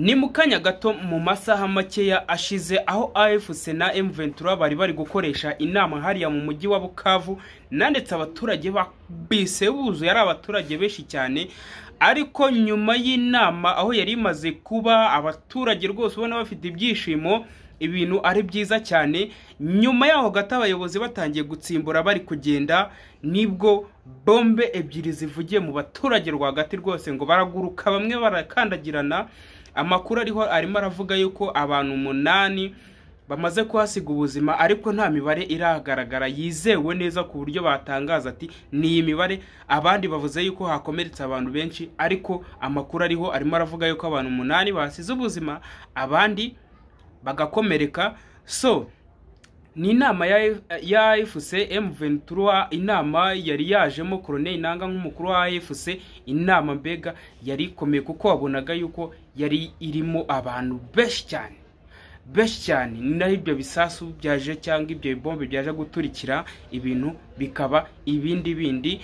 Ni mu kanya gato mu masaha makeya ashize aho AFC na M23 bari gukoresha inama hariya mu mujyi wa Bukavu, nandetse abaturage bise buzuye ari abaturage benshi cyane. Ariko nyuma y'inama aho yari imaze kuba, abaturage rwose ubona bafite ibyishimo, ibintu ari byiza cyane. Nyuma yaho gato abayobozi batangiye gutsimbura bari kugenda, nibwo bombe ebyiri zivugiye mu baturage rwagati rwose ngo baraguruka, bamwe barakandagirana. Amakuru arimo aravuga yuko abantu 8 bamaze kuhasiga ubuzima, ariko nta mibare iragaragara yizewe neza ku buryo batangaza ati ni iyi mibare. Abandi bavuze yuko hakomeretsa abantu benshi, ariko amakuru arimo aravuga yuko abantu 8 basize ubuzima, abandi bagakomereka. So ni inama ya AFC M23, inama yari yajemo Colonel Nanga nk'umukuru wa AFC. Inama mbega yari ikomeye kuko wabonaga yuko yari irimo abantu benshi cyane. Ni naho ibyo bisasu byaje cyangwa ibyo bombe byaje guturikira ibintu bikaba ibindi.